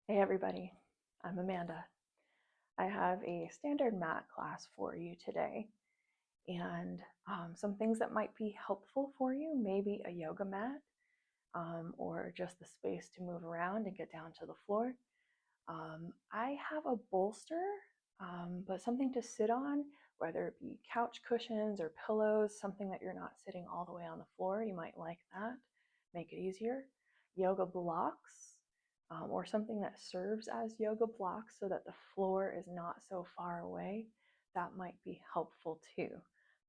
Hey everybody, I'm Amanda. I have a standard mat class for you today, and some things that might be helpful for you, maybe a yoga mat, or just the space to move around and get down to the floor. I have a bolster, but something to sit on, whether it be couch cushions or pillows, something that you're not sitting all the way on the floor. You might like that, make it easier. Yoga blocks, or something that serves as yoga blocks so that the floor is not so far away. That might be helpful too.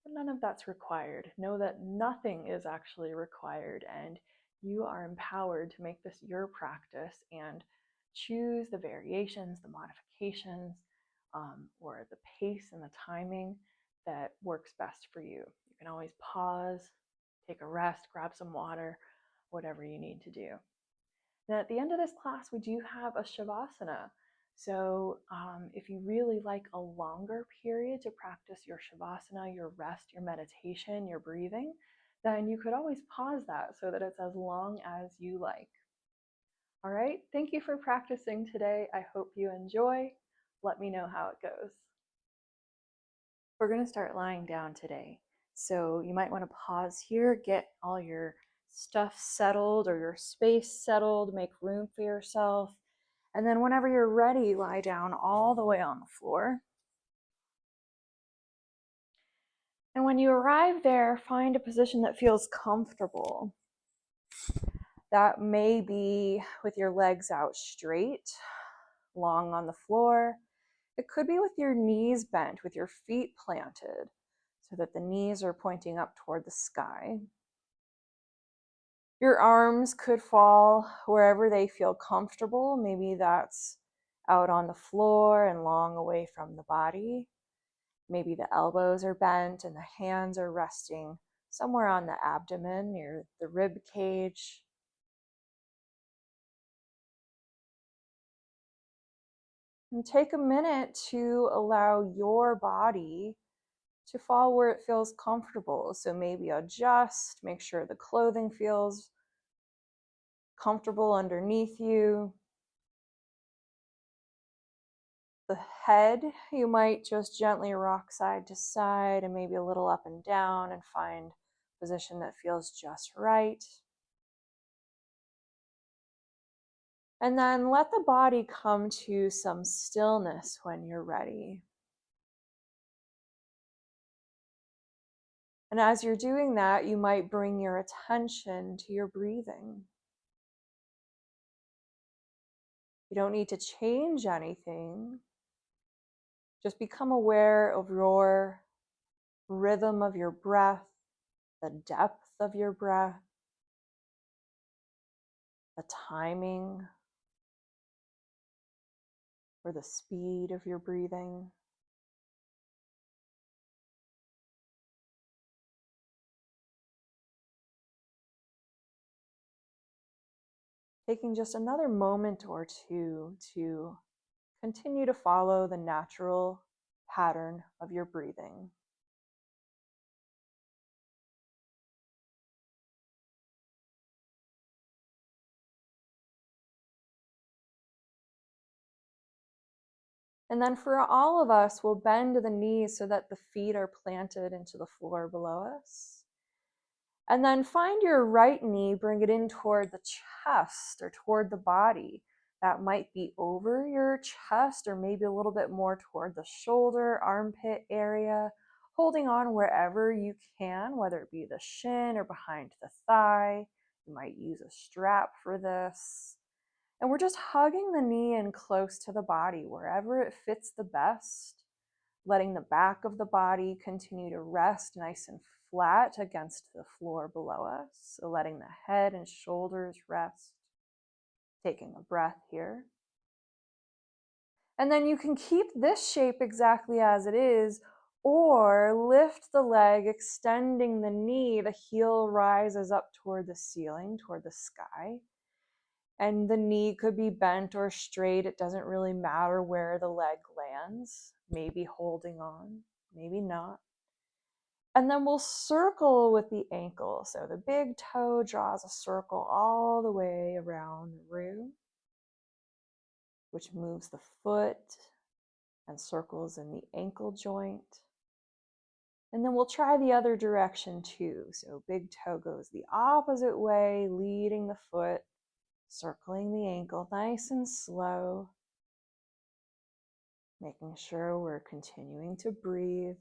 But none of that's required. Know that nothing is actually required, and you are empowered to make this your practice and choose the variations, the modifications, or the pace and the timing that works best for you. You can always pause, take a rest, grab some water, whatever you need to do. Now, at the end of this class, we do have a Shavasana. So if you really like a longer period to practice your Shavasana, your rest, your meditation, your breathing, then you could always pause that so that it's as long as you like. All right, thank you for practicing today. I hope you enjoy. Let me know how it goes. We're going to start lying down today. So you might want to pause here, get all your stuff settled or your space settled, make room for yourself. And then whenever you're ready, lie down all the way on the floor. And when you arrive there, find a position that feels comfortable. That may be with your legs out straight, long on the floor. It could be with your knees bent, with your feet planted, so that the knees are pointing up toward the sky. Your arms could fall wherever they feel comfortable. Maybe that's out on the floor and long away from the body. Maybe the elbows are bent and the hands are resting somewhere on the abdomen near the rib cage. And take a minute to allow your body to fall where it feels comfortable. So maybe adjust, make sure the clothing feels comfortable underneath you. The head, you might just gently rock side to side and maybe a little up and down and find a position that feels just right. And then let the body come to some stillness when you're ready. And as you're doing that, you might bring your attention to your breathing. You don't need to change anything. Just become aware of your rhythm of your breath, the depth of your breath, the timing or the speed of your breathing. Taking just another moment or two to continue to follow the natural pattern of your breathing. And then for all of us, we'll bend the knees so that the feet are planted into the floor below us. And then find your right knee, bring it in toward the chest or toward the body. That might be over your chest or maybe a little bit more toward the shoulder, armpit area, holding on wherever you can, whether it be the shin or behind the thigh. You might use a strap for this. And we're just hugging the knee in close to the body, wherever it fits the best, letting the back of the body continue to rest nice and flat against the floor below us. So letting the head and shoulders rest, taking a breath here. And then you can keep this shape exactly as it is, or lift the leg, extending the knee. The heel rises up toward the ceiling, toward the sky. And the knee could be bent or straight. It doesn't really matter where the leg lands. Maybe holding on, maybe not. And then we'll circle with the ankle. So the big toe draws a circle all the way around the room. which moves the foot and circles in the ankle joint. And then we'll try the other direction too. So big toe goes the opposite way, leading the foot, circling the ankle, nice and slow. Making sure we're continuing to breathe.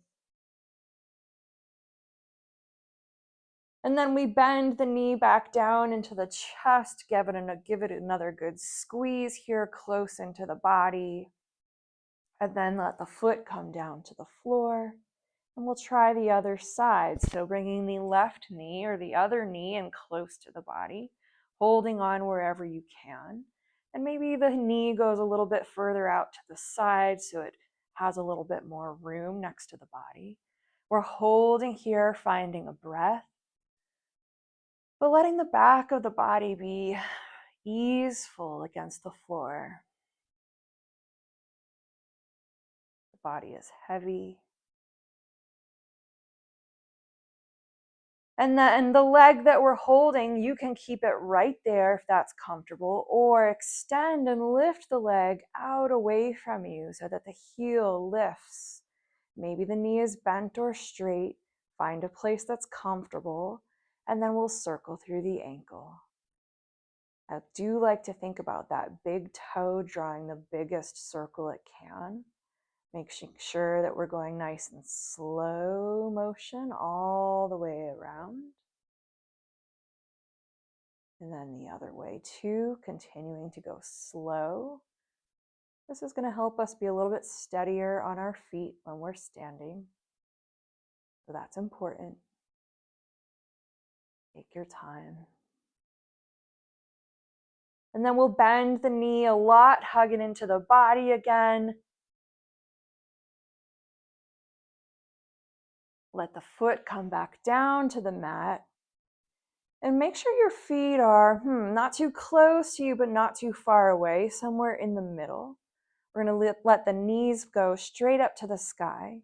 And then we bend the knee back down into the chest, give it another good squeeze here, close into the body. And then let the foot come down to the floor. And we'll try the other side. So bringing the left knee or the other knee in close to the body, holding on wherever you can. And maybe the knee goes a little bit further out to the side so it has a little bit more room next to the body. We're holding here, finding a breath, but letting the back of the body be easeful against the floor. The body is heavy. And then the leg that we're holding, you can keep it right there if that's comfortable, or extend and lift the leg out away from you so that the heel lifts. Maybe the knee is bent or straight. Find a place that's comfortable, and then we'll circle through the ankle. I do like to think about that big toe drawing the biggest circle it can. Making sure that we're going nice and slow motion all the way around. And then the other way too, continuing to go slow. This is going to help us be a little bit steadier on our feet when we're standing. So that's important. Take your time. And then we'll bend the knee a lot, hugging into the body again. Let the foot come back down to the mat. And make sure your feet are not too close to you, but not too far away, somewhere in the middle. We're going to let the knees go straight up to the sky.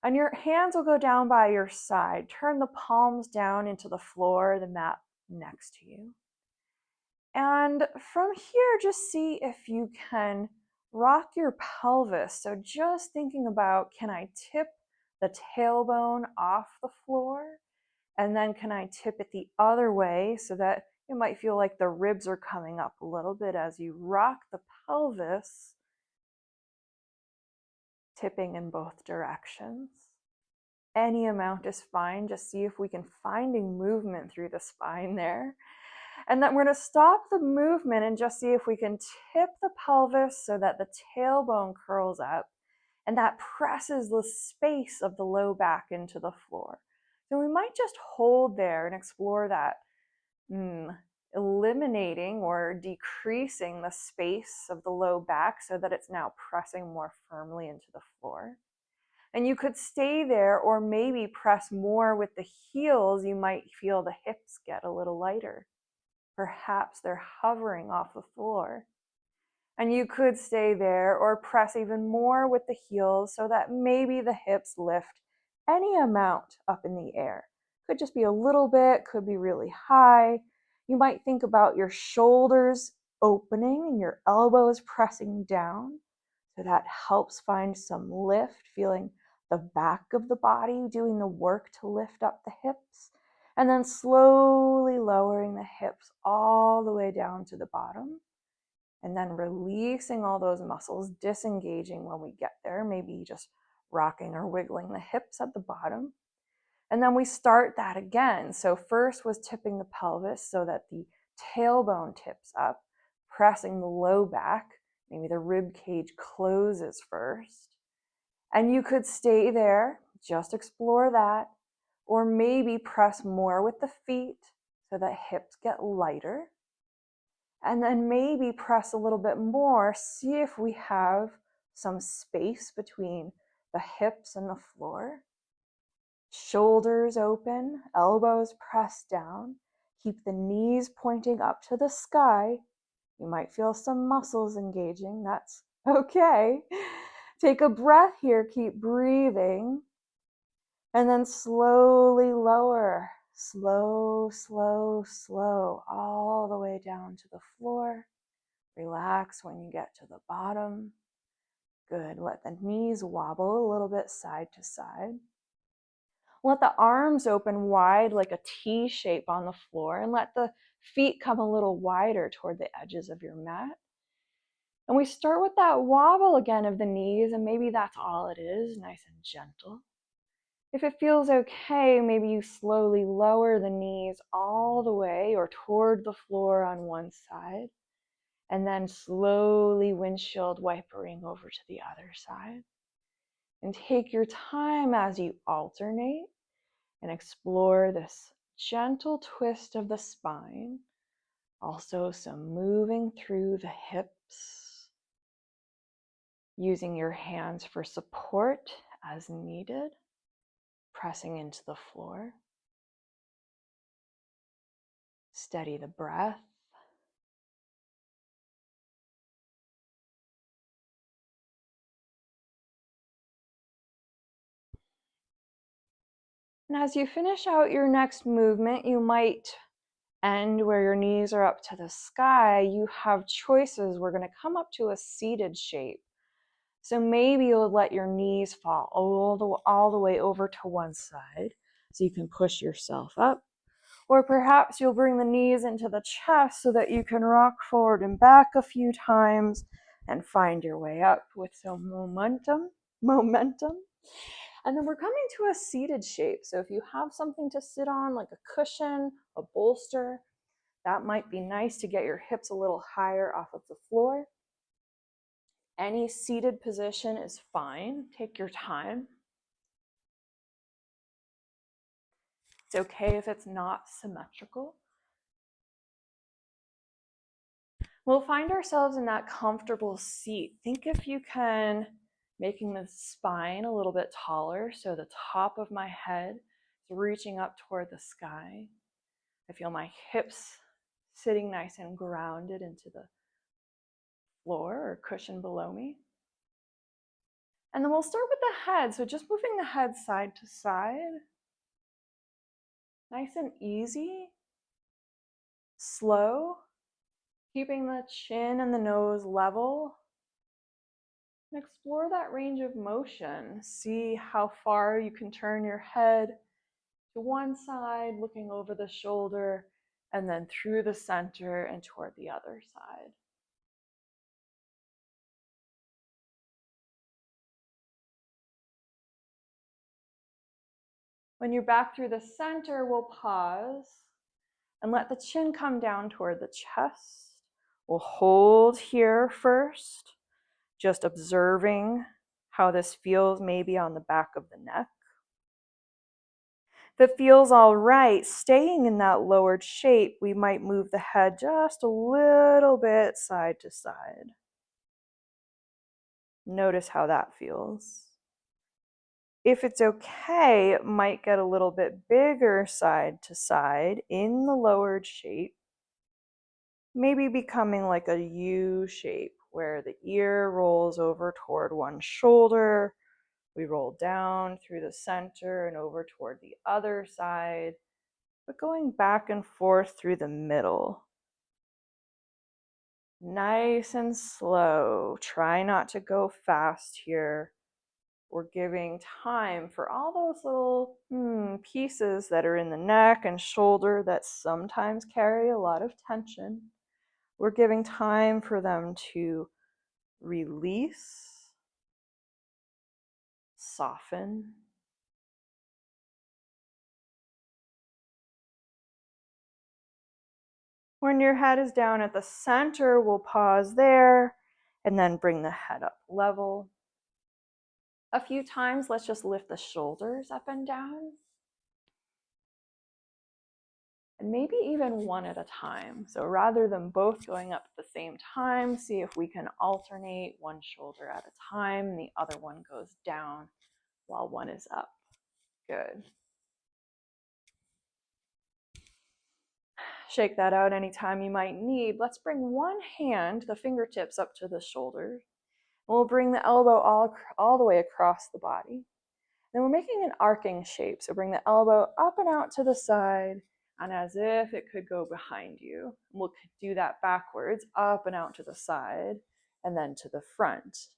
And your hands will go down by your side. Turn the palms down into the floor, the mat next to you. And from here, just see if you can rock your pelvis. So just thinking about, can I tip the tailbone off the floor? And then can I tip it the other way so that it might feel like the ribs are coming up a little bit as you rock the pelvis, tipping in both directions. Any amount is fine. Just see if we can find a movement through the spine there. And then we're going to stop the movement and just see if we can tip the pelvis so that the tailbone curls up and that presses the space of the low back into the floor. So we might just hold there and explore that, eliminating or decreasing the space of the low back so that it's now pressing more firmly into the floor. And you could stay there or maybe press more with the heels. You might feel the hips get a little lighter. Perhaps they're hovering off the floor. And you could stay there or press even more with the heels so that maybe the hips lift any amount up in the air. Could just be a little bit, could be really high. You might think about your shoulders opening and your elbows pressing down. So that helps find some lift, feeling the back of the body doing the work to lift up the hips. And then slowly lowering the hips all the way down to the bottom. And then releasing all those muscles, disengaging when we get there, maybe just rocking or wiggling the hips at the bottom. And then we start that again. So first was tipping the pelvis so that the tailbone tips up, pressing the low back. Maybe the rib cage closes first. And you could stay there, just explore that, or maybe press more with the feet so that hips get lighter. And then maybe press a little bit more, see if we have some space between the hips and the floor. Shoulders open, elbows pressed down. Keep the knees pointing up to the sky. You might feel some muscles engaging. That's okay. Take a breath here. Keep breathing. And then slowly lower. Slow, slow, slow. All the way down to the floor. Relax when you get to the bottom. Good. Let the knees wobble a little bit side to side. Let the arms open wide like a T shape on the floor, and let the feet come a little wider toward the edges of your mat. And we start with that wobble again of the knees, and maybe that's all it is, nice and gentle. If it feels okay, maybe you slowly lower the knees all the way or toward the floor on one side, and then slowly windshield wipering over to the other side. And take your time as you alternate and explore this gentle twist of the spine. Also some moving through the hips, using your hands for support as needed, pressing into the floor. Steady the breath. And as you finish out your next movement, you might end where your knees are up to the sky. You have choices. We're going to come up to a seated shape. So maybe you'll let your knees fall all the way over to one side so you can push yourself up. Or perhaps you'll bring the knees into the chest so that you can rock forward and back a few times and find your way up with some momentum. And then we're coming to a seated shape. So if you have something to sit on, like a cushion, a bolster, that might be nice to get your hips a little higher off of the floor. Any seated position is fine. Take your time. It's okay if it's not symmetrical. We'll find ourselves in that comfortable seat. Think if you can, making the spine a little bit taller so the top of my head is reaching up toward the sky. I feel my hips sitting nice and grounded into the floor or cushion below me. And then we'll start with the head. So just moving the head side to side. Nice and easy. Slow. Keeping the chin and the nose level. And explore that range of motion. See how far you can turn your head to one side, looking over the shoulder, and then through the center and toward the other side. When you're back through the center, we'll pause and let the chin come down toward the chest. We'll hold here first, just observing how this feels maybe on the back of the neck. If it feels all right, staying in that lowered shape, we might move the head just a little bit side to side. Notice how that feels. If it's okay, it might get a little bit bigger side to side in the lowered shape, maybe becoming like a U shape where the ear rolls over toward one shoulder. We roll down through the center and over toward the other side, but going back and forth through the middle. Nice and slow. Try not to go fast here. We're giving time for all those little pieces that are in the neck and shoulder that sometimes carry a lot of tension. We're giving time for them to release, soften. When your head is down at the center, we'll pause there and then bring the head up level. A few times, let's just lift the shoulders up and down. And maybe even one at a time. So rather than both going up at the same time, see if we can alternate one shoulder at a time and the other one goes down while one is up. Good. Shake that out anytime you might need. Let's bring one hand, the fingertips up to the shoulders. We'll bring the elbow all the way across the body. Then we're making an arcing shape. So bring the elbow up and out to the side and as if it could go behind you. We'll do that backwards, up and out to the side, and then to the front.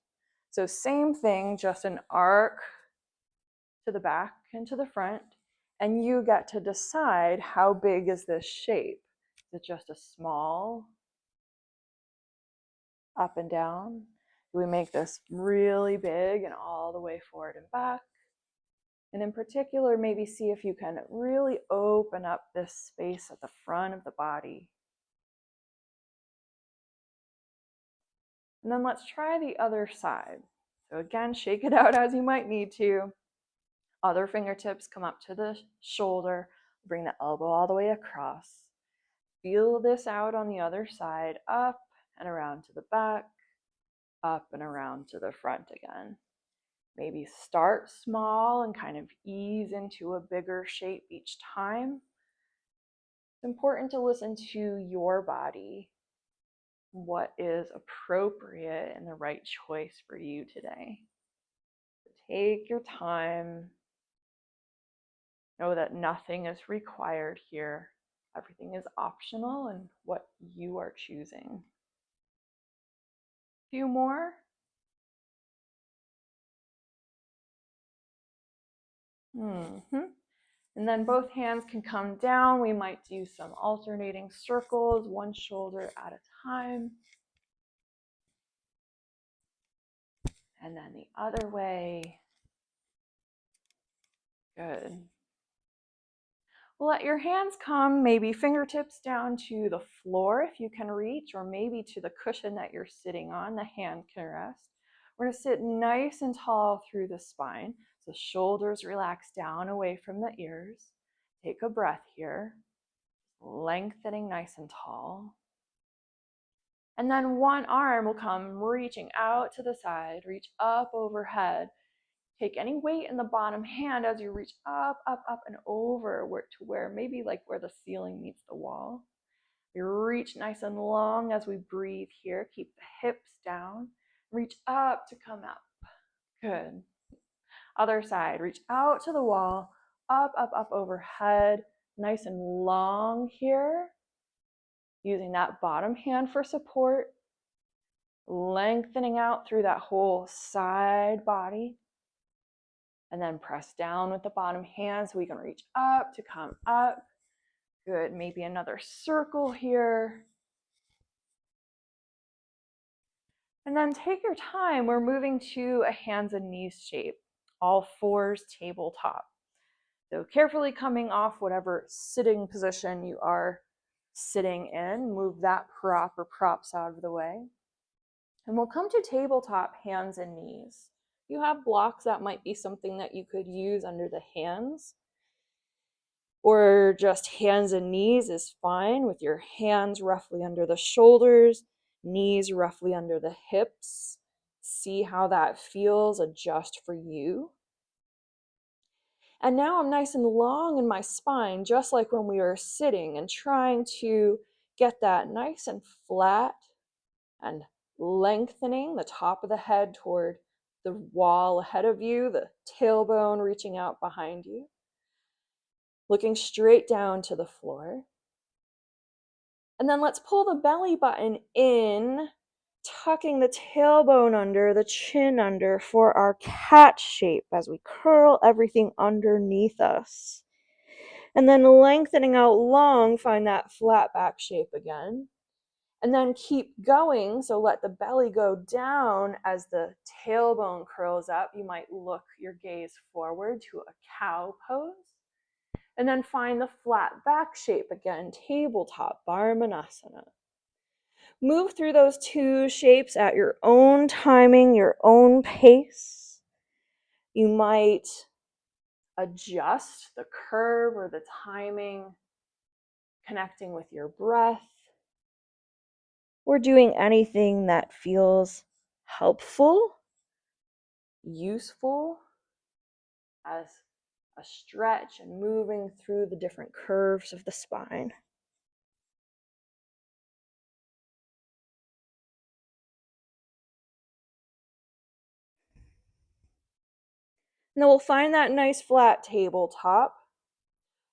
So same thing, just an arc to the back and to the front, and you get to decide how big is this shape. Is it just a small up and down? Do we make this really big and all the way forward and back? And in particular, maybe see if you can really open up this space at the front of the body. And then let's try the other side. So again, shake it out as you might need to. Other fingertips come up to the shoulder. Bring the elbow all the way across. Feel this out on the other side, up and around to the back, up and around to the front again. Maybe start small and kind of ease into a bigger shape each time. It's important to listen to your body, what is appropriate and the right choice for you today. So take your time. Know that nothing is required here. Everything is optional and what you are choosing. A few more. And then both hands can come down. We might do some alternating circles, one shoulder at a time. And then the other way. Good. Let your hands come, maybe fingertips down to the floor if you can reach, or maybe to the cushion that you're sitting on, the hand can rest. We're going to sit nice and tall through the spine. So shoulders relax down away from the ears. Take a breath here, lengthening nice and tall. And then one arm will come reaching out to the side, reach up overhead. Take any weight in the bottom hand as you reach up, up, up, and over to where maybe like where the ceiling meets the wall. We reach nice and long as we breathe here. Keep the hips down. Reach up to come up. Good. Other side. Reach out to the wall. Up, up, up overhead. Nice and long here. Using that bottom hand for support. Lengthening out through that whole side body. And then press down with the bottom hand so we can reach up to come up. Good. Maybe another circle here. And then take your time. We're moving to a hands and knees shape. All fours tabletop. So carefully coming off whatever sitting position you are sitting in. Move that prop or props out of the way. And we'll come to tabletop hands and knees. If you have blocks, that might be something that you could use under the hands. Or just hands and knees is fine, with your hands roughly under the shoulders, knees roughly under the hips. See how that feels, adjust for you. And now I'm nice and long in my spine, just like when we were sitting, and trying to get that nice and flat and lengthening the top of the head toward the wall ahead of you, the tailbone reaching out behind you. Looking straight down to the floor. And then let's pull the belly button in, tucking the tailbone under, the chin under for our cat shape as we curl everything underneath us. And then lengthening out long, find that flat back shape again. And then keep going, so let the belly go down as the tailbone curls up. You might look your gaze forward to a cow pose. And then find the flat back shape again, tabletop, Vāramanasana. Move through those two shapes at your own timing, your own pace. You might adjust the curve or the timing, connecting with your breath, or doing anything that feels helpful, useful as a stretch and moving through the different curves of the spine. And then we'll find that nice flat tabletop.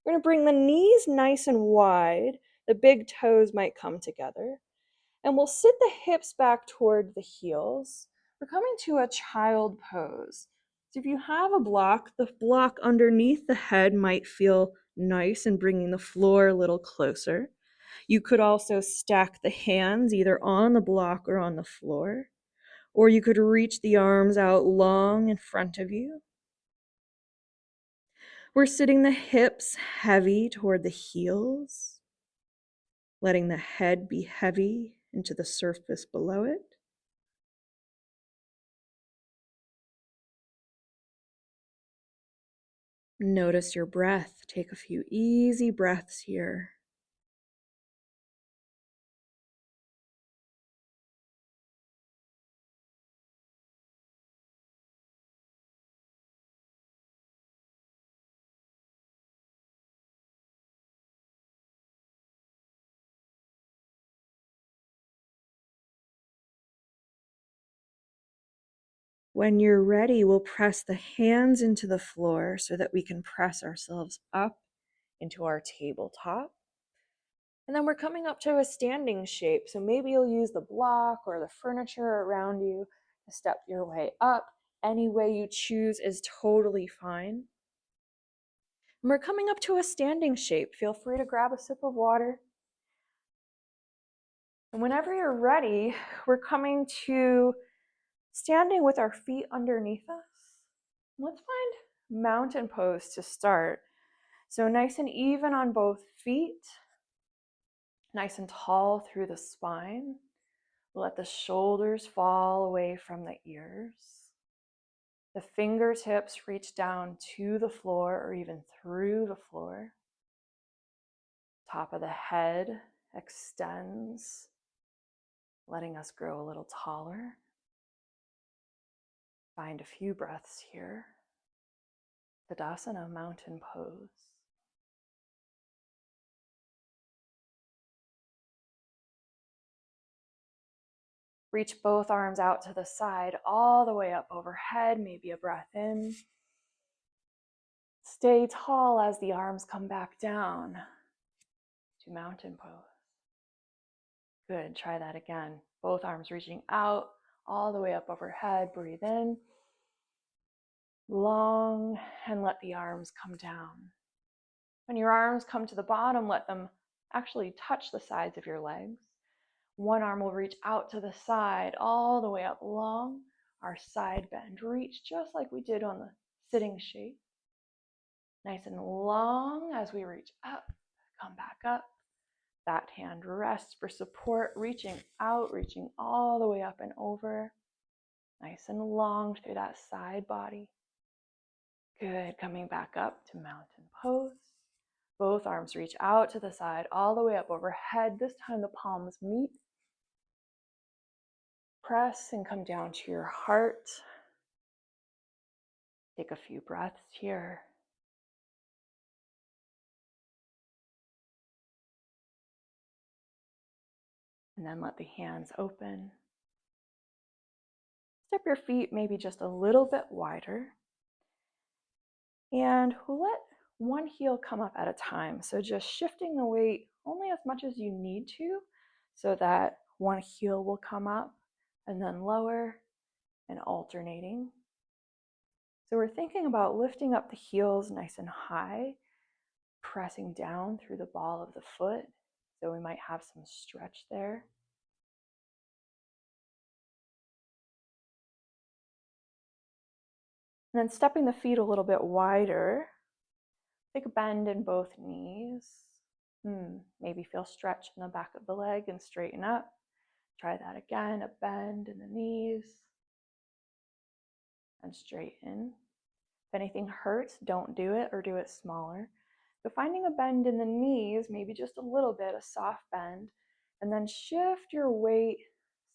We're going to bring the knees nice and wide. The big toes might come together. And we'll sit the hips back toward the heels. We're coming to a child pose. So if you have a block, the block underneath the head might feel nice and bringing the floor a little closer. You could also stack the hands either on the block or on the floor, or you could reach the arms out long in front of you. We're sitting the hips heavy toward the heels, letting the head be heavy into the surface below it. Notice your breath. Take a few easy breaths here. When you're ready, we'll press the hands into the floor so that we can press ourselves up into our tabletop. And then we're coming up to a standing shape. So maybe you'll use the block or the furniture around you to step your way up. Any way you choose is totally fine. And we're coming up to a standing shape. Feel free to grab a sip of water. And whenever you're ready, we're coming to standing with our feet underneath us. Let's find mountain pose to start. So nice and even on both feet, nice and tall through the spine. Let the shoulders fall away from the ears. The fingertips reach down to the floor or even through the floor. Top of the head extends, letting us grow a little taller. Find a few breaths here. Tadasana, mountain pose. Reach both arms out to the side, all the way up overhead, maybe a breath in. Stay tall as the arms come back down to mountain pose. Good, try that again. Both arms reaching out, all the way up overhead, breathe in. Long, and let the arms come down. When your arms come to the bottom, let them actually touch the sides of your legs. One arm will reach out to the side, all the way up long. Our side bend. Reach just like we did on the sitting shape. Nice and long as we reach up, come back up. That hand rests for support, reaching out, reaching all the way up and over. Nice and long through that side body. Good, coming back up to mountain pose. Both arms reach out to the side, all the way up overhead. This time the palms meet. Press and come down to your heart. Take a few breaths here. And then let the hands open. Step your feet maybe just a little bit wider. And we'll let one heel come up at a time. So just shifting the weight only as much as you need to, so that one heel will come up and then lower and alternating. So we're thinking about lifting up the heels nice and high, pressing down through the ball of the foot. So we might have some stretch there. And then stepping the feet a little bit wider. Take a bend in both knees. Maybe feel stretch in the back of the leg and straighten up. Try that again, a bend in the knees and straighten. If anything hurts, don't do it or do it smaller. So finding a bend in the knees, maybe just a little bit, a soft bend, and then shift your weight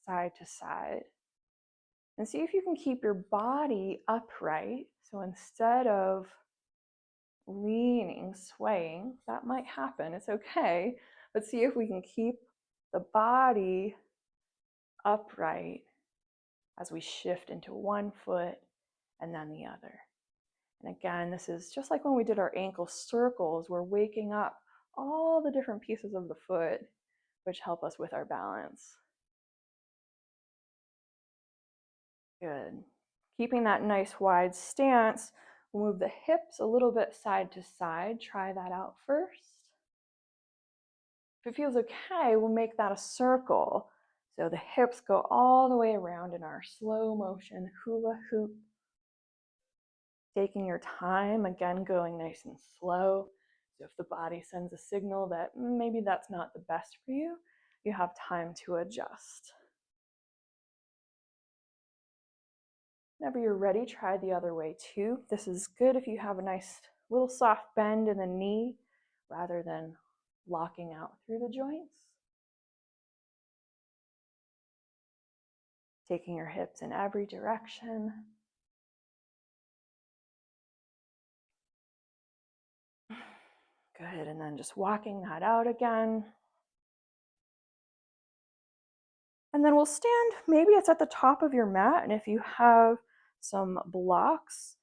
side to side. And see if you can keep your body upright. So instead of leaning, swaying, that might happen, it's okay, but see if we can keep the body upright as we shift into one foot and then the other. And again, this is just like when we did our ankle circles, we're waking up all the different pieces of the foot, which help us with our balance. Good. Keeping that nice wide stance, we'll move the hips a little bit side to side. Try that out first. If it feels okay, we'll make that a circle. So the hips go all the way around in our slow motion hula hoop. Taking your time, again, going nice and slow. So if the body sends a signal that maybe that's not the best for you, you have time to adjust. Whenever you're ready, try the other way too. This is good if you have a nice little soft bend in the knee rather than locking out through the joints. Taking your hips in every direction. Good, and then just walking that out again. And then we'll stand, maybe it's at the top of your mat, and if you have some blocks,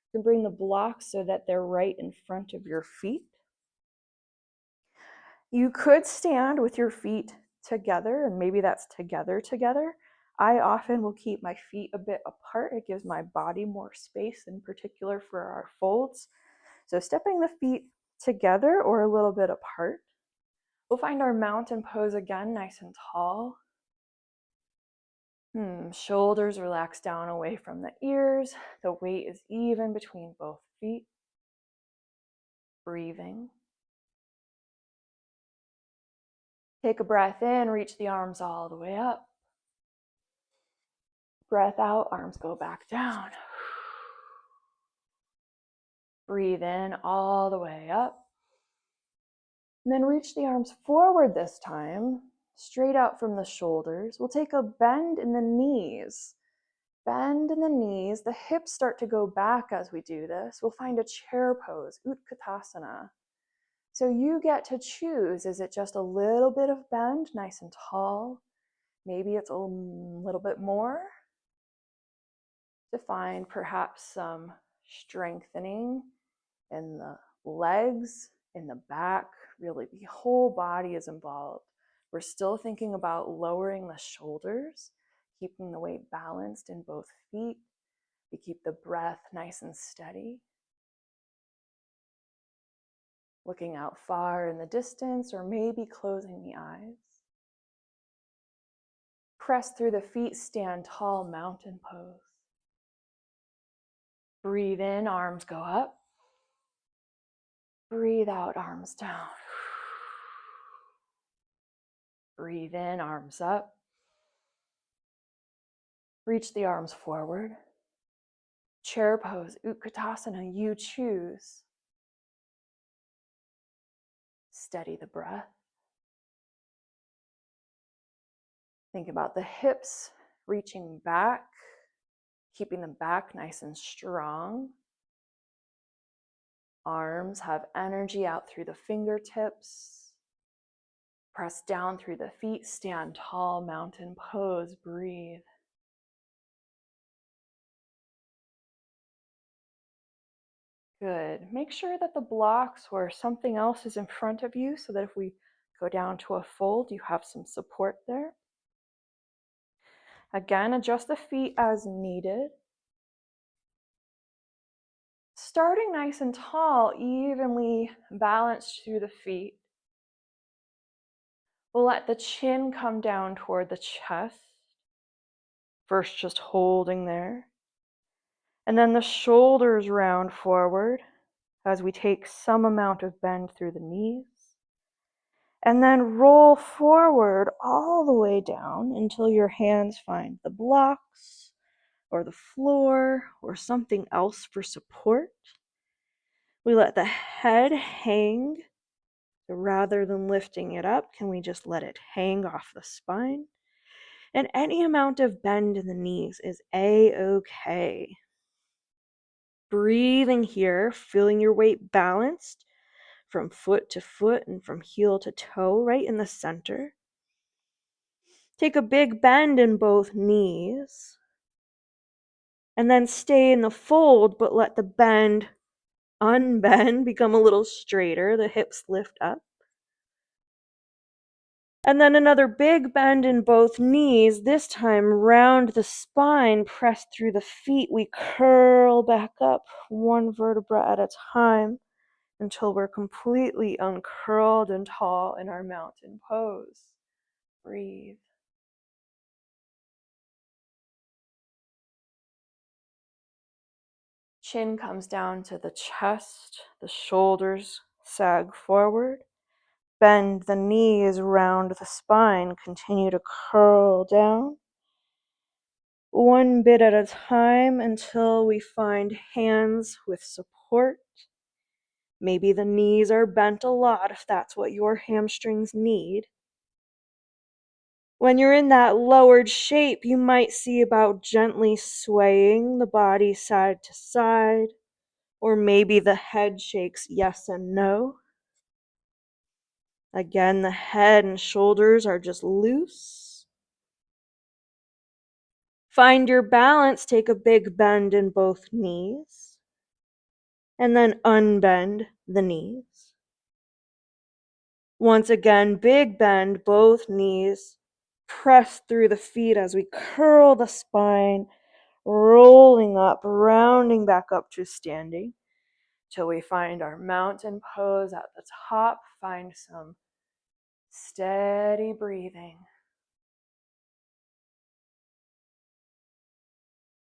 you can bring the blocks so that they're right in front of your feet. You could stand with your feet together, and maybe that's together. I often will keep my feet a bit apart. It gives my body more space, in particular for our folds. So stepping the feet together or a little bit apart. We'll find our mountain pose again, nice and tall. Shoulders relax down away from the ears. The weight is even between both feet. Breathing. Take a breath in, reach the arms all the way up. Breath out, arms go back down. Breathe in all the way up. And then reach the arms forward this time, straight out from the shoulders. We'll take a bend in the knees. Bend in the knees. The hips start to go back as we do this. We'll find a chair pose, uṭkata. So you get to choose. Is it just a little bit of bend, nice and tall? Maybe it's a little bit more. To find perhaps some strengthening in the legs, in the back. Really, the whole body is involved. We're still thinking about lowering the shoulders, keeping the weight balanced in both feet. We keep the breath nice and steady. Looking out far in the distance, or maybe closing the eyes. Press through the feet, stand tall, mountain pose. Breathe in, arms go up. Breathe out, arms down. Breathe in, arms up. Reach the arms forward. Chair pose, uṭkata, you choose. Steady the breath. Think about the hips reaching back, keeping them back nice and strong. Arms have energy out through the fingertips. Press down through the feet, stand tall, mountain pose, breathe. Good. Make sure that the blocks or something else is in front of you so that if we go down to a fold, you have some support there. Again, adjust the feet as needed. Starting nice and tall, evenly balanced through the feet. We'll let the chin come down toward the chest. First, just holding there. And then the shoulders round forward as we take some amount of bend through the knees. And then roll forward all the way down until your hands find the blocks or the floor or something else for support. We let the head hang. So rather than lifting it up, can we just let it hang off the spine? And any amount of bend in the knees is a-okay. Breathing here, feeling your weight balanced from foot to foot and from heel to toe, right in the center. Take a big bend in both knees. And then stay in the fold, but let the bend unbend, become a little straighter, the hips lift up. And then another big bend in both knees, this time round the spine, press through the feet. We curl back up one vertebra at a time until we're completely uncurled and tall in our mountain pose. Breathe. Chin comes down to the chest, the shoulders sag forward. Bend the knees round the spine, continue to curl down. One bit at a time until we find hands with support. Maybe the knees are bent a lot if that's what your hamstrings need. When you're in that lowered shape, you might see about gently swaying the body side to side, or maybe the head shakes yes and no. Again, the head and shoulders are just loose. Find your balance, take a big bend in both knees, and then unbend the knees. Once again, big bend, both knees. Press through the feet as we curl the spine, rolling up, rounding back up to standing, till we find our mountain pose at the top. Find some steady breathing.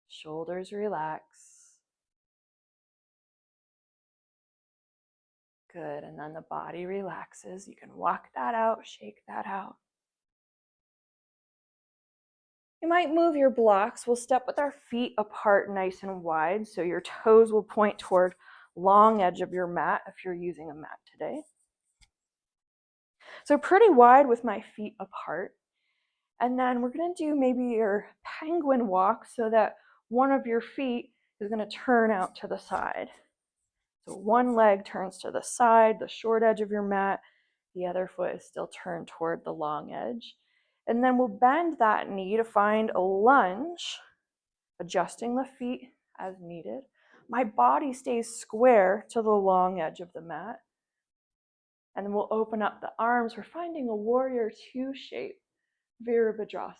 Shoulders relax. Good, and then the body relaxes. You can walk that out, shake that out. You might move your blocks. We'll step with our feet apart nice and wide, so your toes will point toward long edge of your mat if you're using a mat today. So pretty wide with my feet apart. And then we're going to do maybe your penguin walk so that one of your feet is going to turn out to the side. So one leg turns to the side, the short edge of your mat. The other foot is still turned toward the long edge. And then we'll bend that knee to find a lunge, adjusting the feet as needed. My body stays square to the long edge of the mat. And then we'll open up the arms. We're finding a warrior two shape, vīrabhadra.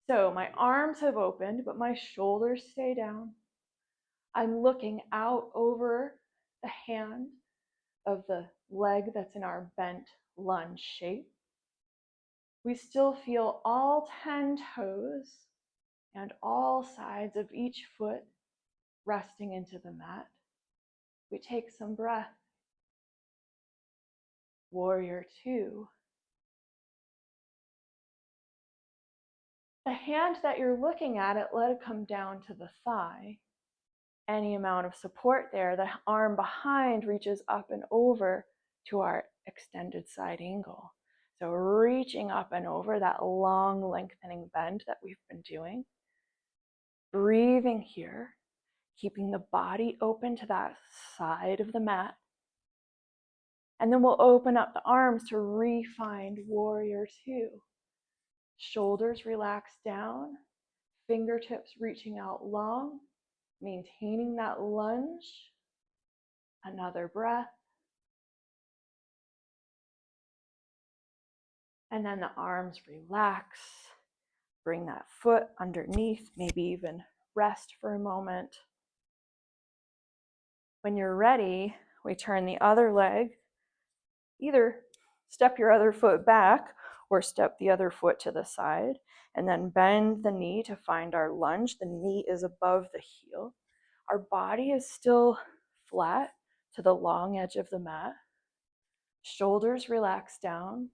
So my arms have opened, but my shoulders stay down. I'm looking out over the hand of the leg that's in our bent lunge shape. We still feel all 10 toes and all sides of each foot resting into the mat. We take some breath. Warrior two. The hand that you're looking at, let it come down to the thigh. Any amount of support there, the arm behind reaches up and over to our extended side angle. So reaching up and over that long lengthening bend that we've been doing. Breathing here, keeping the body open to that side of the mat. And then we'll open up the arms to re-find warrior two. Shoulders relax down, fingertips reaching out long, maintaining that lunge. Another breath. And then the arms relax. Bring that foot underneath, maybe even rest for a moment. When you're ready, we turn the other leg. Either step your other foot back or step the other foot to the side, and then bend the knee to find our lunge. The knee is above the heel. Our body is still flat to the long edge of the mat. Shoulders relax down.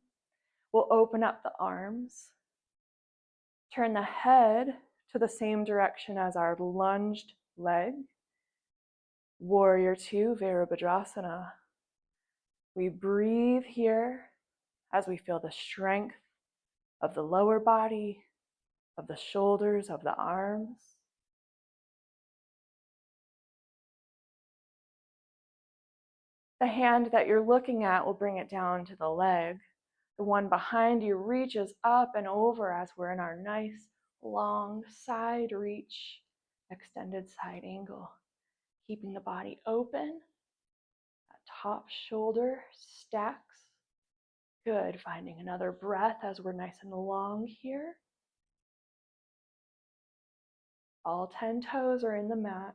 We'll open up the arms. Turn the head to the same direction as our lunged leg. Warrior two, vīrabhadra. We breathe here as we feel the strength of the lower body, of the shoulders, of the arms. The hand that you're looking at will bring it down to the leg. The one behind you reaches up and over as we're in our nice long side reach, extended side angle. Keeping the body open. That top shoulder stacks. Good. Finding another breath as we're nice and long here. All 10 toes are in the mat.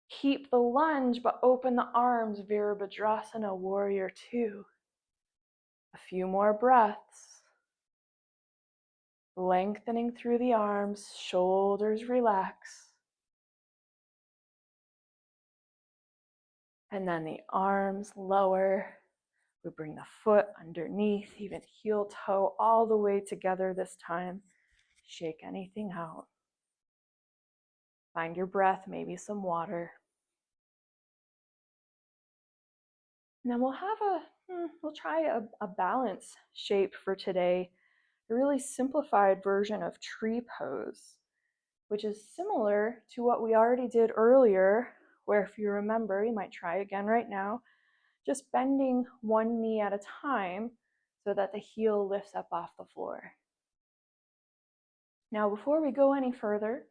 Keep the lunge, but open the arms, vīrabhadra, warrior two. A few more breaths. Lengthening through the arms, shoulders relax. And then the arms lower. We bring the foot underneath, even heel toe all the way together this time. Shake anything out. Find your breath, maybe some water. And then we'll try a balance shape for today. A really simplified version of tree pose, which is similar to what we already did earlier, where if you remember, you might try again right now, just bending one knee at a time so that the heel lifts up off the floor. Now, before we go any further,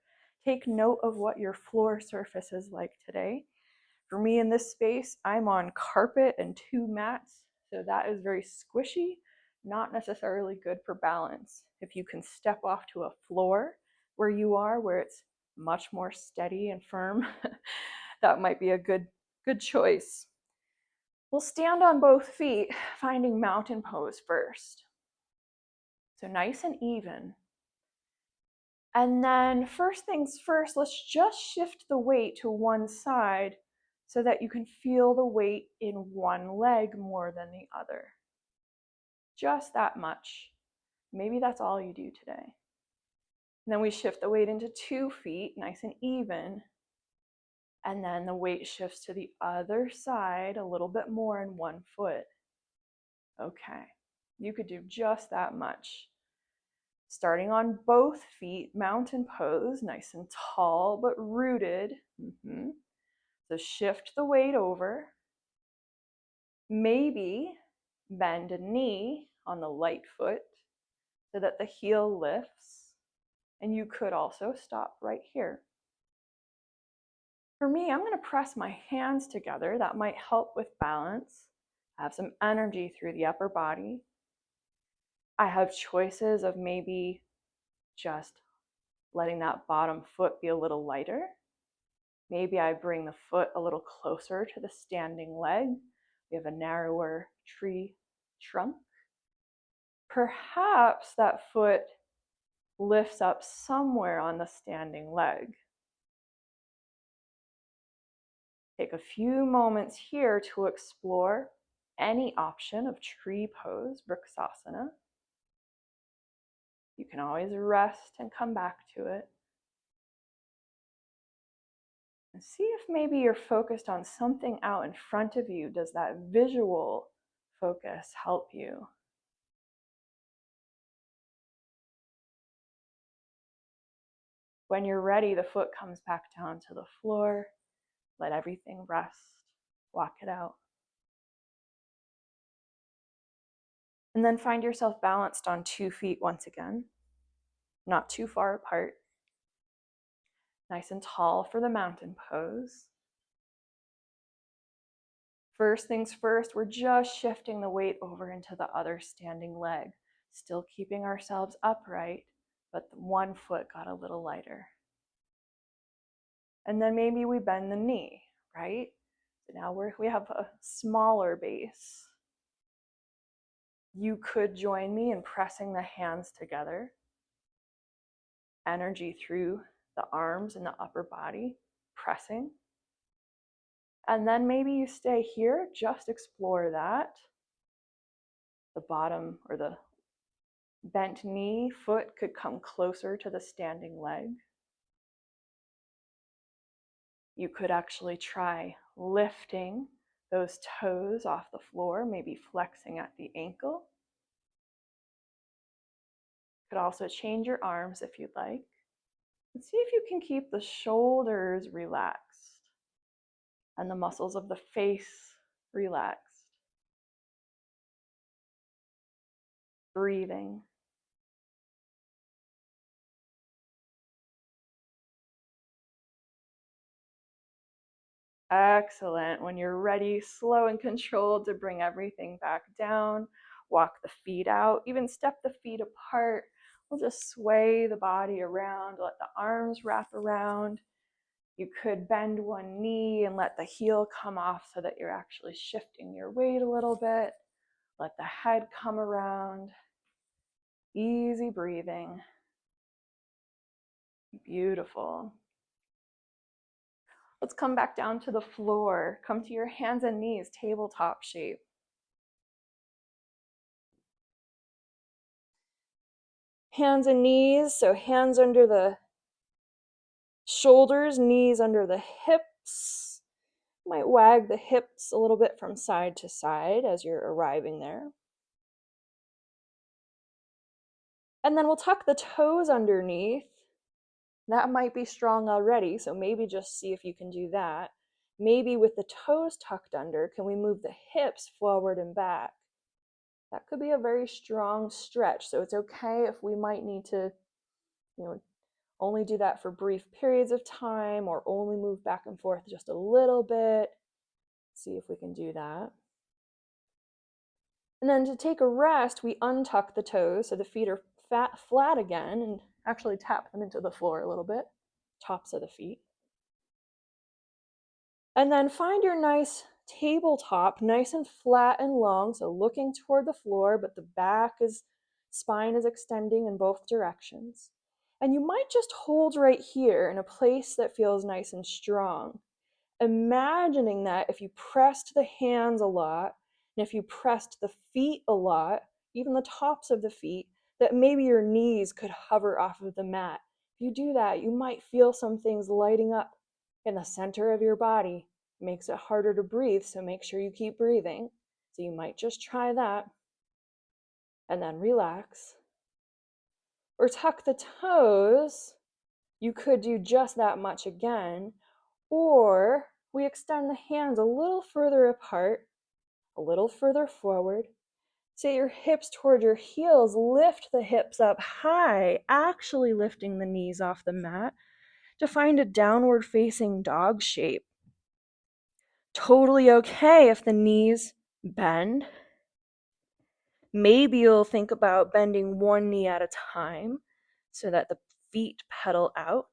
take note of what your floor surface is like today. For me in this space, I'm on carpet and 2 mats, so that is very squishy, not necessarily good for balance. If you can step off to a floor where you are, where it's much more steady and firm, that might be a good choice. We'll stand on both feet, finding mountain pose first. So nice and even. And then first things first, let's just shift the weight to one side so that you can feel the weight in one leg more than the other. Just that much. Maybe that's all you do today. And then we shift the weight into 2 feet, nice and even. And then the weight shifts to the other side a little bit more in 1 foot. Okay, you could do just that much. Starting on both feet, mountain pose, nice and tall but rooted. So shift the weight over. Maybe bend a knee on the light foot so that the heel lifts. And you could also stop right here. For me, I'm going to press my hands together. That might help with balance. Have some energy through the upper body. I have choices of maybe just letting that bottom foot be a little lighter. Maybe I bring the foot a little closer to the standing leg. We have a narrower tree trunk. Perhaps that foot lifts up somewhere on the standing leg. Take a few moments here to explore any option of tree pose, vrksa. You can always rest and come back to it. And see if maybe you're focused on something out in front of you. Does that visual focus help you? When you're ready, the foot comes back down to the floor. Let everything rest. Walk it out. And then find yourself balanced on 2 feet once again, not too far apart. Nice and tall for the mountain pose. First things first, we're just shifting the weight over into the other standing leg, still keeping ourselves upright, but the 1 foot got a little lighter. And then maybe we bend the knee, right? So now we have a smaller base. You could join me in pressing the hands together. Energy through the arms and the upper body, pressing. And then maybe you stay here, just explore that. The bottom or the bent knee, foot could come closer to the standing leg. You could actually try lifting those toes off the floor, maybe flexing at the ankle. You could also change your arms if you'd like. And see if you can keep the shoulders relaxed and the muscles of the face relaxed. Breathing. Excellent. When you're ready, slow and controlled, to bring everything back down, walk the feet out, even step the feet apart. We'll just sway the body around, let the arms wrap around. You could bend one knee and let the heel come off so that you're actually shifting your weight a little bit. Let the head come around. Easy breathing. Beautiful. Let's come back down to the floor. Come to your hands and knees, tabletop shape. Hands and knees, so hands under the shoulders, knees under the hips. You might wag the hips a little bit from side to side as you're arriving there. And then we'll tuck the toes underneath. That might be strong already, so maybe just see if you can do that. Maybe with the toes tucked under, can we move the hips forward and back? That could be a very strong stretch, so it's okay if we might need to, only do that for brief periods of time or only move back and forth just a little bit. See if we can do that. And then to take a rest, we untuck the toes so the feet are flat again, and actually tap them into the floor a little bit, tops of the feet. And then find your nice tabletop, nice and flat and long, so looking toward the floor, but the spine is extending in both directions. And you might just hold right here in a place that feels nice and strong. Imagining that if you pressed the hands a lot, and if you pressed the feet a lot, even the tops of the feet, that maybe your knees could hover off of the mat. If you do that, you might feel some things lighting up in the center of your body. It makes it harder to breathe, so make sure you keep breathing. So you might just try that. And then relax. Or tuck the toes. You could do just that much again. Or we extend the hands a little further apart, a little further forward. Set your hips toward your heels. Lift the hips up high, actually lifting the knees off the mat to find a downward facing dog shape. Totally okay if the knees bend. Maybe you'll think about bending one knee at a time so that the feet pedal out.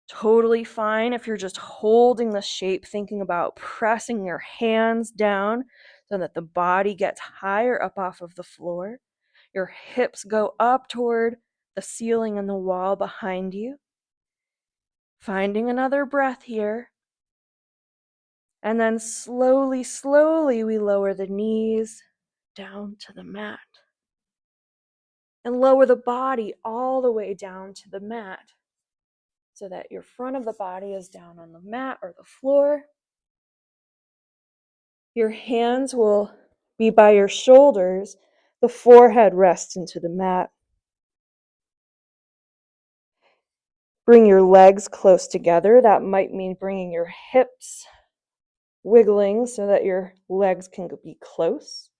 Totally fine if you're just holding the shape, thinking about pressing your hands down so that the body gets higher up off of the floor. Your hips go up toward the ceiling and the wall behind you. Finding another breath here. And then slowly, slowly, we lower the knees down to the mat. And lower the body all the way down to the mat so that your front of the body is down on the mat or the floor. Your hands will be by your shoulders. The forehead rests into the mat. Bring your legs close together. That might mean bringing your hips wiggling so that your legs can be close.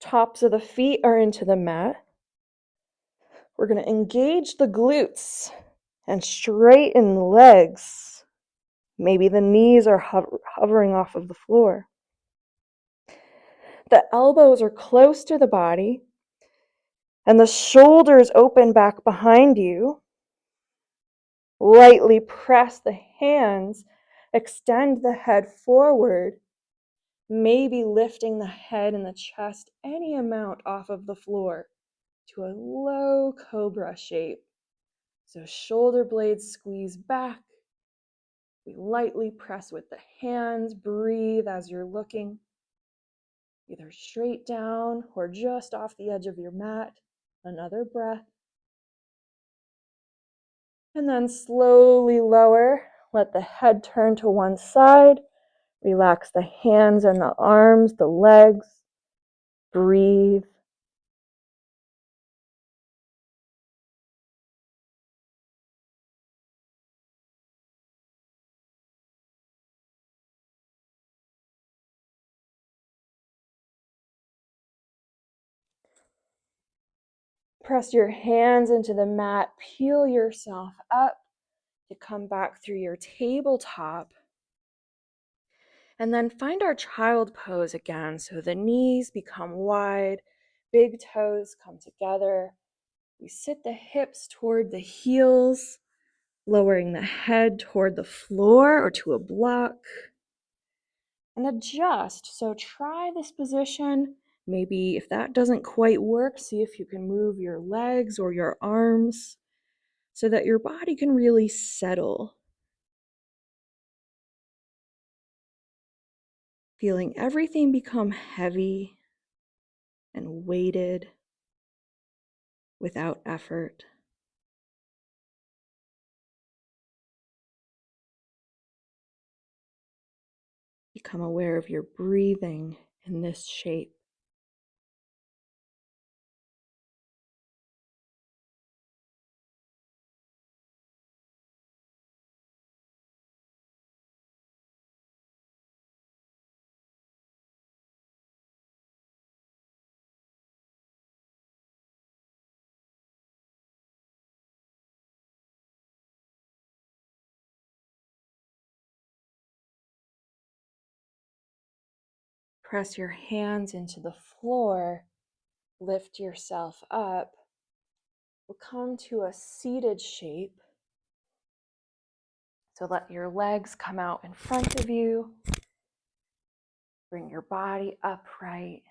Tops of the feet are into the mat. We're going to engage the glutes and straighten the legs. Maybe the knees are hovering off of the floor. The elbows are close to the body, and the shoulders open back behind you. Lightly press the hands, extend the head forward, maybe lifting the head and the chest any amount off of the floor to a low cobra shape. So shoulder blades squeeze back. We lightly press with the hands. Breathe as you're looking, either straight down or just off the edge of your mat. Another breath. And then slowly lower. Let the head turn to one side. Relax the hands and the arms, the legs. Breathe. Press your hands into the mat, peel yourself up to come back through your tabletop. And then find our child pose again. So the knees become wide, big toes come together. We sit the hips toward the heels, lowering the head toward the floor or to a block. And adjust. So try this position. Maybe if that doesn't quite work, see if you can move your legs or your arms so that your body can really settle. Feeling everything become heavy and weighted without effort. Become aware of your breathing in this shape. Press your hands into the floor. Lift yourself up. We'll come to a seated shape. So let your legs come out in front of you. Bring your body upright.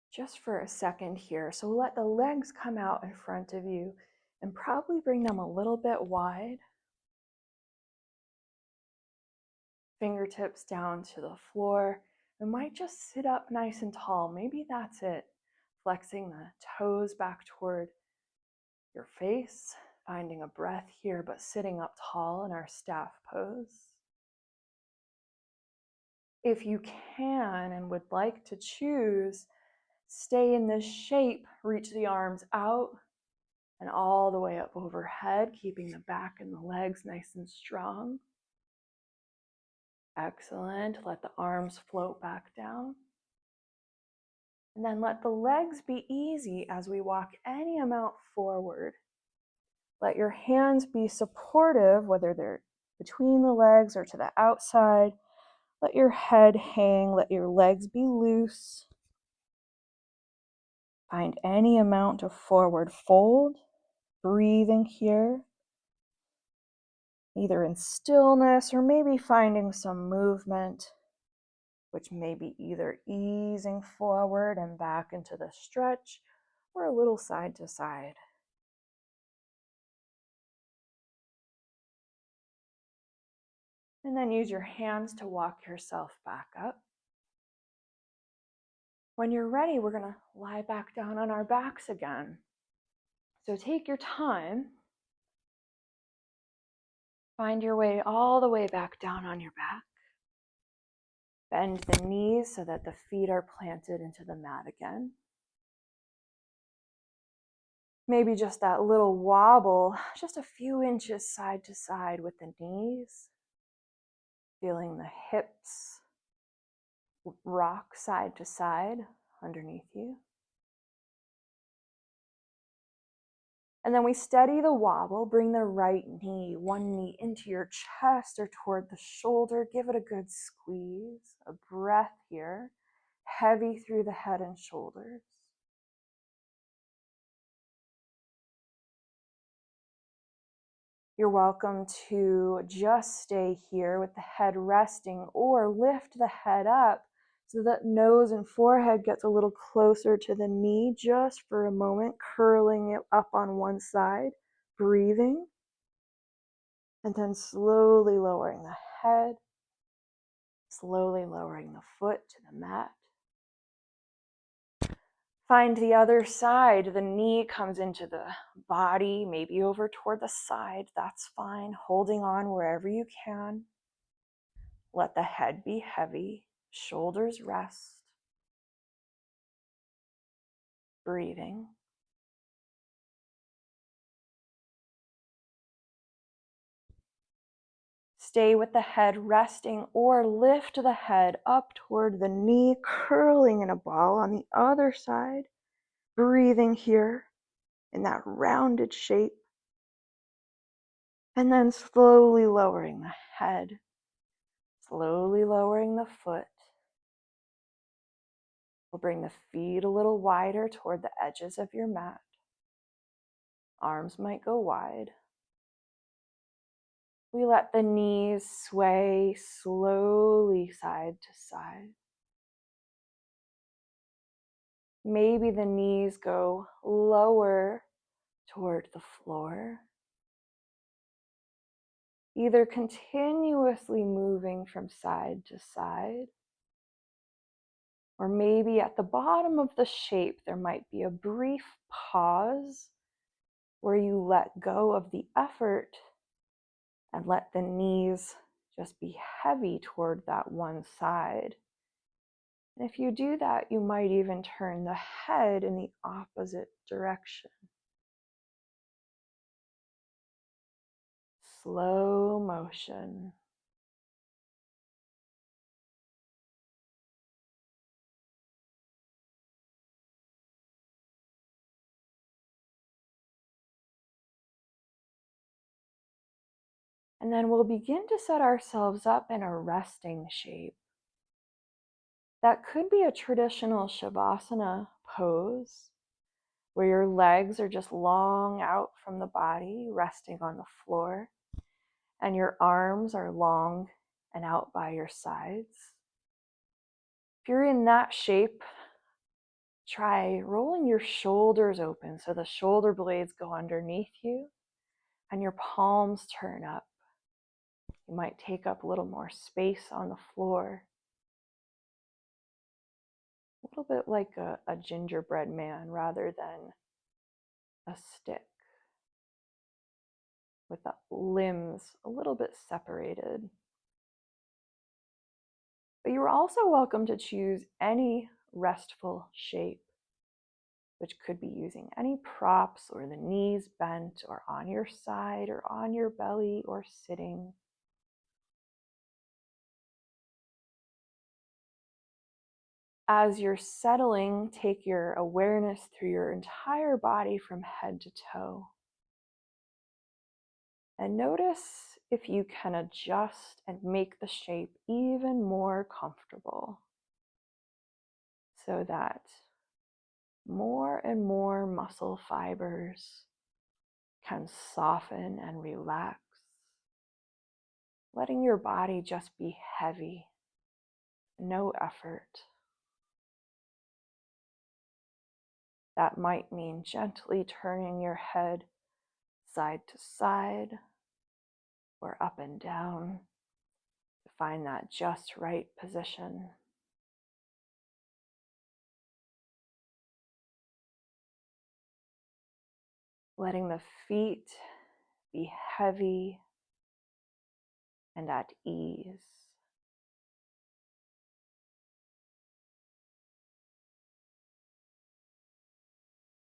Just for a second here. So let the legs come out in front of you and probably bring them a little bit wide. Fingertips down to the floor. We might just sit up nice and tall. Maybe that's it. Flexing the toes back toward your face, finding a breath here, but sitting up tall in our staff pose. If you can and would like to choose, stay in this shape, reach the arms out and all the way up overhead, keeping the back and the legs nice and strong. Excellent. Let the arms float back down. And then let the legs be easy as we walk any amount forward. Let your hands be supportive, whether they're between the legs or to the outside. Let your head hang, let your legs be loose. Find any amount of forward fold, breathing here, either in stillness or maybe finding some movement, which may be either easing forward and back into the stretch or a little side to side. And then use your hands to walk yourself back up. When you're ready, we're going to lie back down on our backs again. So take your time. Find your way all the way back down on your back. Bend the knees so that the feet are planted into the mat again. Maybe just that little wobble, just a few inches side to side with the knees. Feeling the hips rock side to side underneath you. And then we steady the wobble, bring the right knee, one knee into your chest or toward the shoulder. Give it a good squeeze, a breath here, heavy through the head and shoulders. You're welcome to just stay here with the head resting or lift the head up so that nose and forehead gets a little closer to the knee just for a moment, curling it up on one side, breathing, and then slowly lowering the head, slowly lowering the foot to the mat. Find the other side. The knee comes into the body, maybe over toward the side. That's fine. Holding on wherever you can. Let the head be heavy. Shoulders rest. Breathing. Stay with the head resting or lift the head up toward the knee, curling in a ball on the other side. breathing here in that rounded shape. And then slowly lowering the head, slowly lowering the foot. We'll bring the feet a little wider toward the edges of your mat. Arms might go wide. We let the knees sway slowly side to side. Maybe the knees go lower toward the floor, either continuously moving from side to side, or maybe at the bottom of the shape there might be a brief pause where you let go of the effort and let the knees just be heavy toward that one side. And if you do that, you might even turn the head in the opposite direction. Slow motion. And then we'll begin to set ourselves up in a resting shape. That could be a traditional Savasana pose, where your legs are just long out from the body, resting on the floor, and your arms are long and out by your sides. If you're in that shape, try rolling your shoulders open so the shoulder blades go underneath you and your palms turn up. You might take up a little more space on the floor. A little bit like a gingerbread man rather than a stick, with the limbs a little bit separated. But you're also welcome to choose any restful shape, which could be using any props or the knees bent or on your side or on your belly or sitting. As you're settling, take your awareness through your entire body from head to toe. And notice if you can adjust and make the shape even more comfortable so that more and more muscle fibers can soften and relax, letting your body just be heavy, no effort. That might mean gently turning your head side to side or up and down to find that just right position. Letting the feet be heavy and at ease.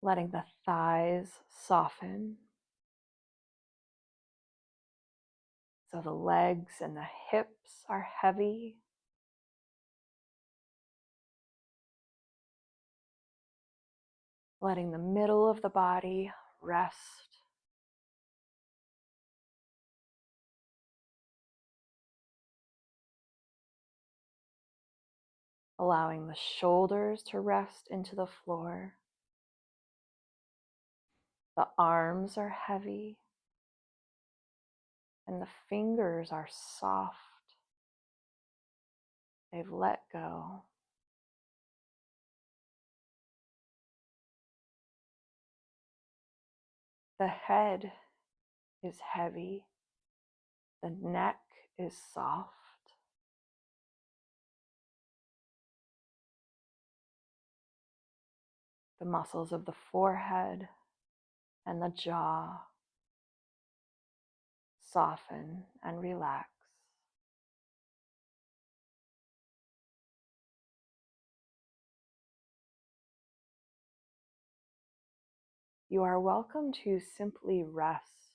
Letting the thighs soften. So the legs and the hips are heavy. Letting the middle of the body rest. Allowing the shoulders to rest into the floor. The arms are heavy and the fingers are soft. They've let go. The head is heavy. The neck is soft. The muscles of the forehead and the jaw soften and relax. You are welcome to simply rest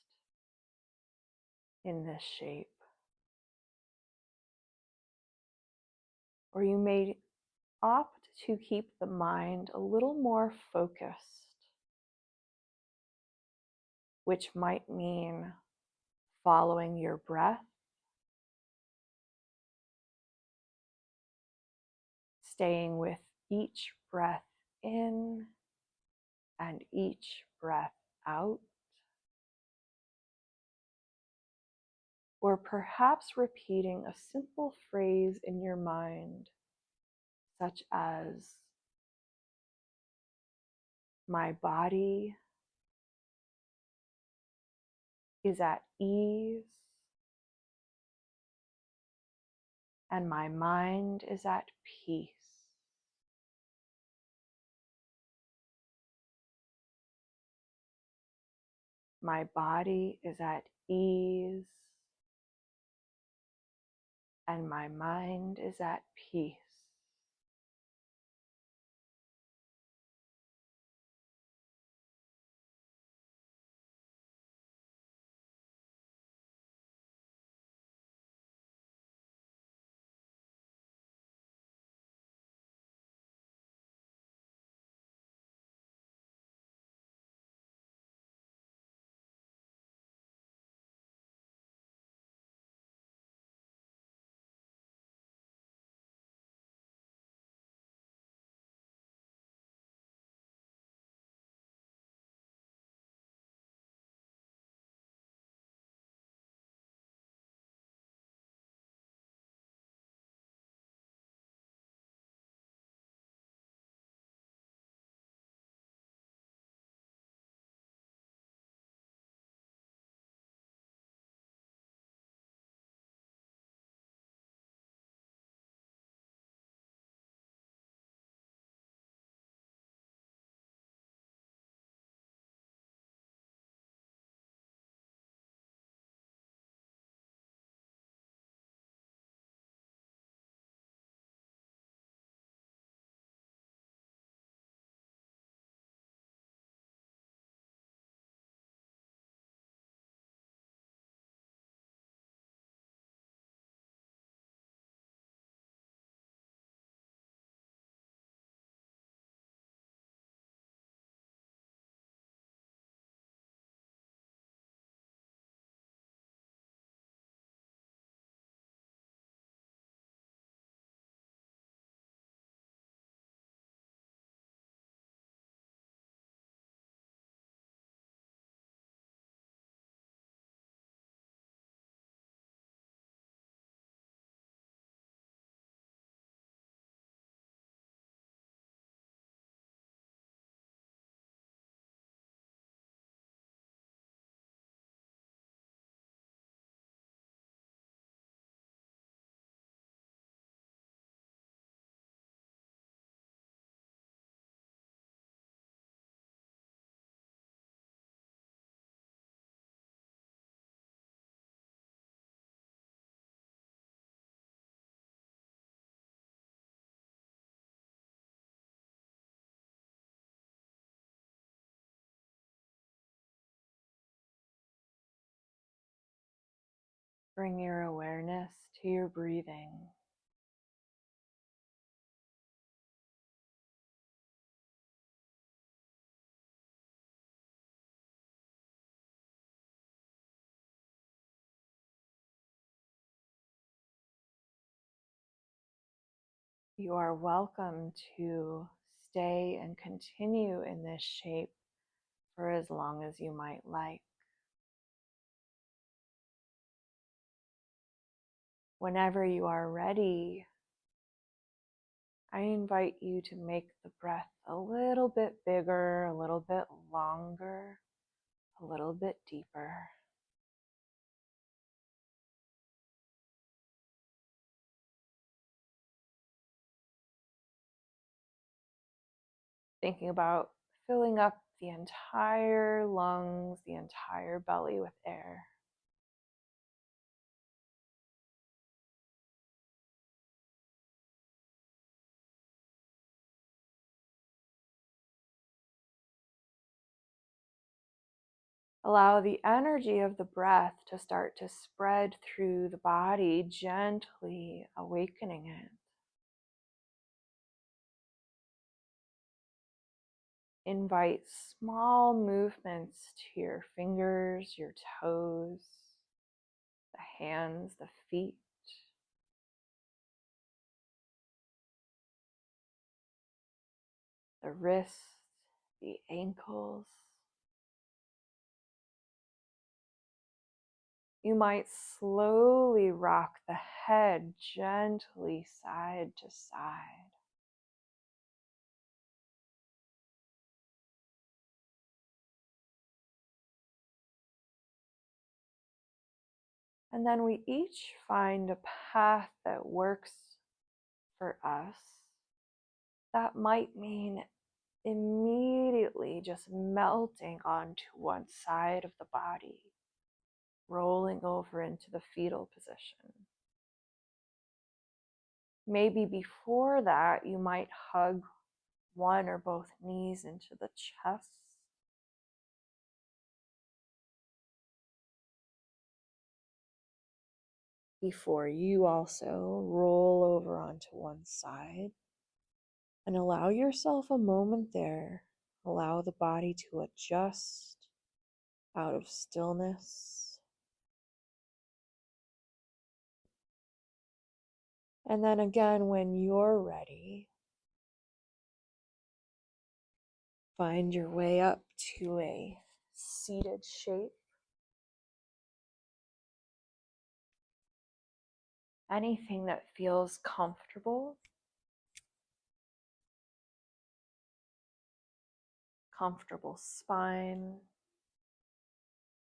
in this shape. Or you may opt to keep the mind a little more focused, which might mean following your breath, staying with each breath in and each breath out, or perhaps repeating a simple phrase in your mind, such as, my body is at ease and my mind is at peace. My body is at ease and my mind is at peace. Bring your awareness to your breathing. You are welcome to stay and continue in this shape for as long as you might like. Whenever you are ready, I invite you to make the breath a little bit bigger, a little bit longer, a little bit deeper. Thinking about filling up the entire lungs, the entire belly with air. Allow the energy of the breath to start to spread through the body, gently awakening it. invite small movements to your fingers, your toes, the hands, the feet. The wrists, the ankles. You might slowly rock the head gently side to side. And then we each find a path that works for us. That might mean immediately just melting onto one side of the body, rolling over into the fetal position. Maybe before that, you might hug one or both knees into the chest. Before you also roll over onto one side and allow yourself a moment there. Allow the body to adjust out of stillness. And then again, when you're ready, find your way up to a seated shape. Anything that feels comfortable. Comfortable spine.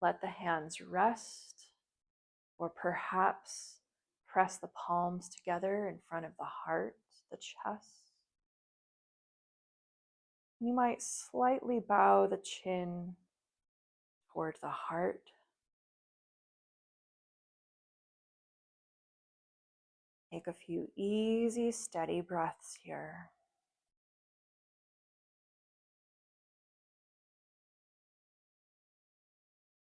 Let the hands rest, or perhaps press the palms together in front of the heart, the chest. You might slightly bow the chin toward the heart. Take a few easy, steady breaths here.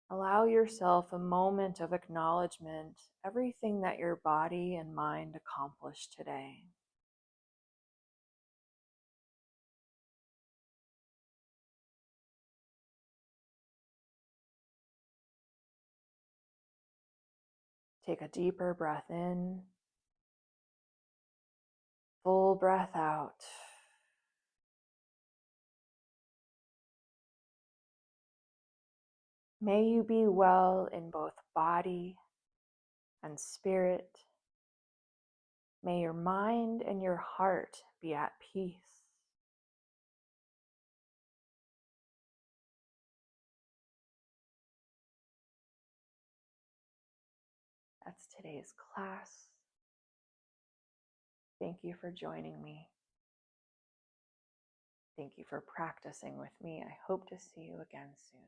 Allow yourself a moment of acknowledgement, everything that your body and mind accomplished today. Take a deeper breath in, full breath out. May you be well in both body and spirit. May your mind and your heart be at peace. That's today's class. Thank you for joining me. Thank you for practicing with me. I hope to see you again soon.